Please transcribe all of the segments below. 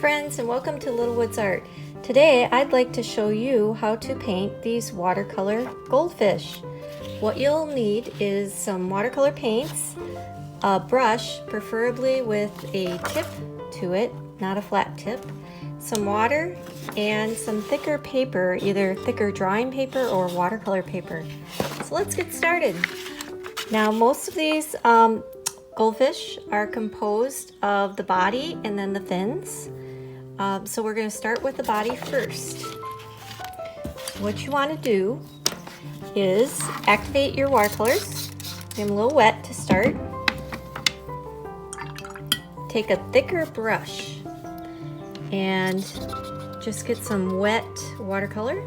friends, and welcome to Little Woods Art. Today I'd like to show you how to paint these watercolor goldfish. What you'll need is some watercolor paints, a brush, preferably with a tip to it, not a flat tip, some water, and some thicker paper, either thicker drawing paper or watercolor paper. So let's get started. Now most of these goldfish are composed of the body and then the fins. So we're going to start with the body first. What you want to do is activate your watercolors. Get them a little wet to start. Take a thicker brush and just get some wet watercolor,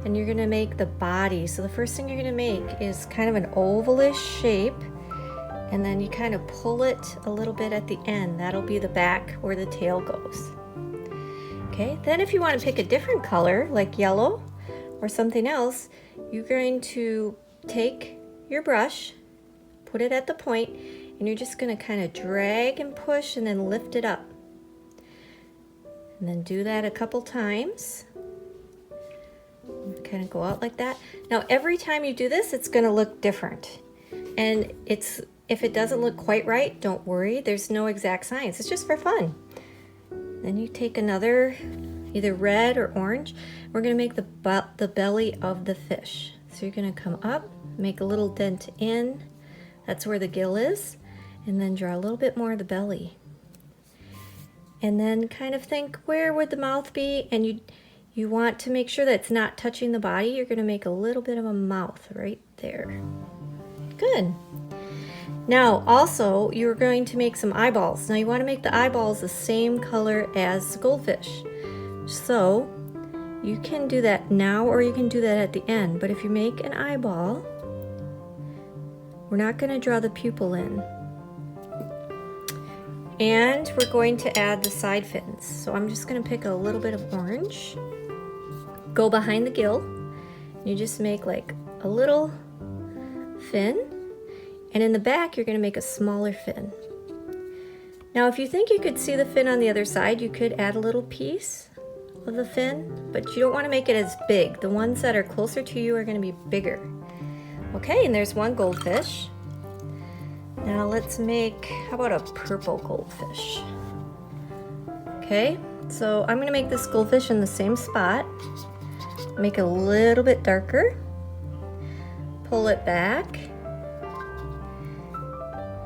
and you're going to make the body. So the first thing you're going to make is kind of an ovalish shape, and then you kind of pull it a little bit at the end. That'll be the back where the tail goes. Okay, then if you want to pick a different color like yellow or something else, you're going to take your brush, put it at the point, and you're just going to kind of drag and push and then lift it up. And then do that a couple times. Kind of go out like that. Now every time you do this, it's going to look different. And if it doesn't look quite right, don't worry. There's no exact science. It's just for fun. Then you take another, either red or orange. We're going to make the belly of the fish. So you're going to come up, make a little dent in. That's where the gill is. And then draw a little bit more of the belly. And then kind of think, where would the mouth be? And you want to make sure that it's not touching the body. You're going to make a little bit of a mouth right there. Good. Now also you're going to make some eyeballs. Now you want to make the eyeballs the same color as the goldfish. So you can do that now or you can do that at the end. But if you make an eyeball, we're not going to draw the pupil in. And we're going to add the side fins. So I'm just going to pick a little bit of orange, go behind the gill, you just make like a little fin. And in the back, you're going to make a smaller fin. Now, if you think you could see the fin on the other side, you could add a little piece of the fin, but you don't want to make it as big. The ones that are closer to you are going to be bigger. Okay, and there's one goldfish. Now let's make, how about a purple goldfish? Okay, so I'm going to make this goldfish in the same spot. Make it a little bit darker. Pull it back.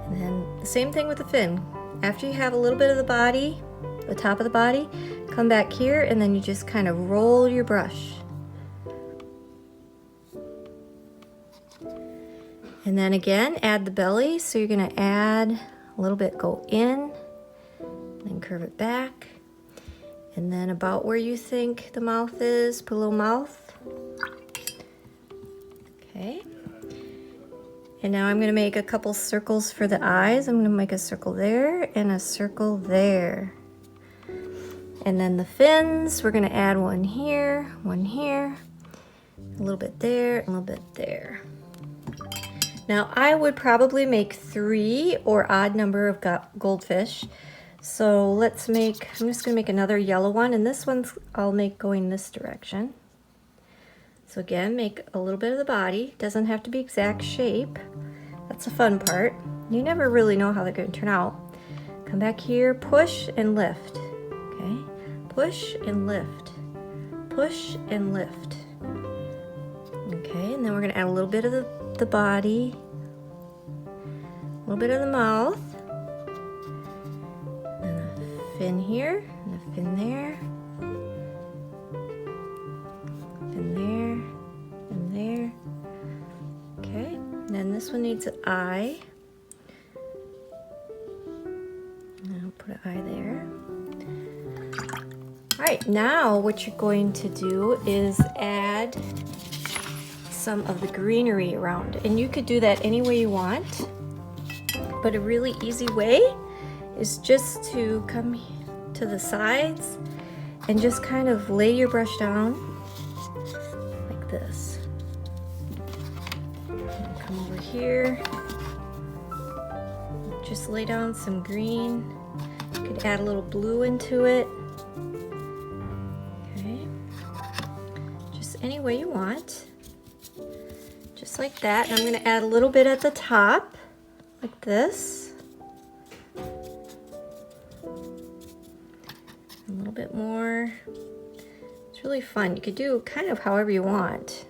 And then the same thing with the fin. After you have a little bit of the body, the top of the body, come back here and then you just kind of roll your brush. And then again, add the belly. So you're going to add a little bit, go in, then curve it back. And then about where you think the mouth is, put a little mouth. Okay. And now I'm going to make a couple circles for the eyes. I'm going to make a circle there and a circle there. And then the fins, we're going to add one here, a little bit there, and a little bit there. Now I would probably make 3 or odd number of goldfish. So let's make, I'm just going to make another yellow one, and this one's I'll make going this direction. So again, make a little bit of the body. Doesn't have to be exact shape. That's the fun part. You never really know how they're going to turn out. Come back here, push and lift. Okay, push and lift. Push and lift. Okay, and then we're going to add a little bit of the body, a little bit of the mouth, and a fin here, and a fin there. Then this one needs an eye. And I'll put an eye there. All right, now what you're going to do is add some of the greenery around. And you could do that any way you want. But a really easy way is just to come to the sides and just kind of lay your brush down like this. Come over here, just lay down some green. You could add a little blue into it. any way you want. Just like that. And I'm going to add a little bit at the top, like this. A little bit more. It's really fun. You could do kind of however you want.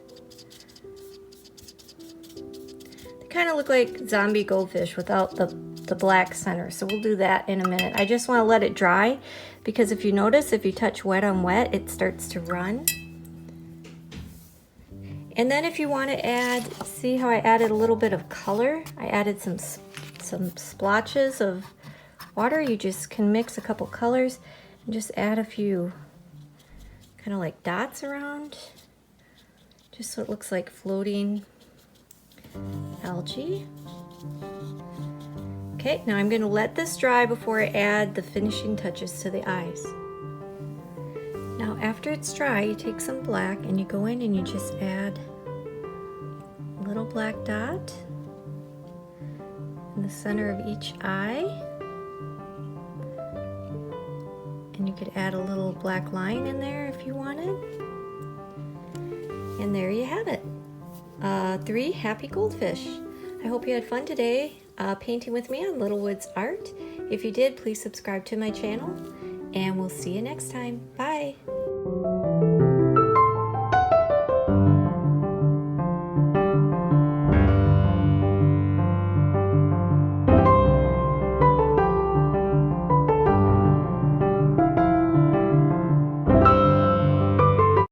They kind of look like zombie goldfish without the black center, so we'll do that in a minute. I just want to let it dry because if you notice, if you touch wet on wet, it starts to run. And then if you want to add, see how I added a little bit of color? I added some splotches of water. You just can mix a couple colors and just add a few kind of like dots around, just so it looks like floating algae. Okay, now I'm going to let this dry before I add the finishing touches to the eyes. Now after it's dry, you take some black and you go in and you just add a little black dot in the center of each eye. And you could add a little black line in there if you wanted. And there you have it. 3 happy goldfish. I hope you had fun today painting with me on Littlewoods Art. If you did, please subscribe to my channel, and we'll see you next time. Bye!